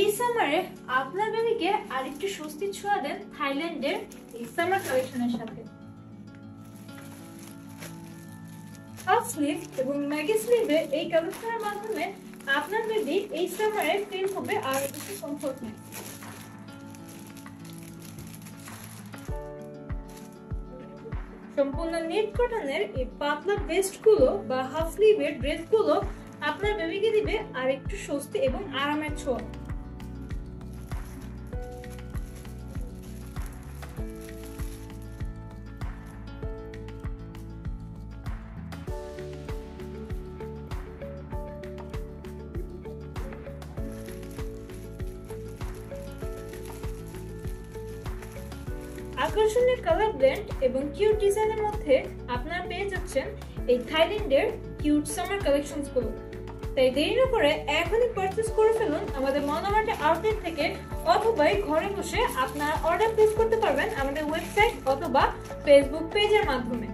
এই সামারে আপনার বেবিকে আরেকটু স্বস্তি ছোঁয়া দেন থাইল্যান্ডের এই সামার কালেকশনের সাথে। হাফ স্লিভ এবং ম্যাগি স্লিভে এই কালেকশনের মাধ্যমে আপনার বেবি এই সামারে ফিল হবে আরো বেশি কমফোর্টনেস। সম্পূর্ণ নেট কটনের এই পাতলা ভেস্ট গুলো বা হাফ স্লিভের ড্রেস গুলো আপনার বেবিকে দিবে আরেকটু স্বস্তি এবং আরামের ছোঁয়া। আকর্ষণীয় কালার ব্লেন্ড এবং কিউট ডিজাইনের মধ্যে আপনারা পেয়ে যাচ্ছেন এই থাইল্যান্ডের কিউট সামার কালেকশনস গুলো। তাই দেরি না করে এখনই পারচেজ করে ফেলুন আমাদের মনোমার্ট আউটলেট থেকে, অথবা ঘরে বসে আপনারা অর্ডার প্লেস করতে পারবেন আমাদের ওয়েবসাইট অথবা ফেসবুক পেজের মাধ্যমে।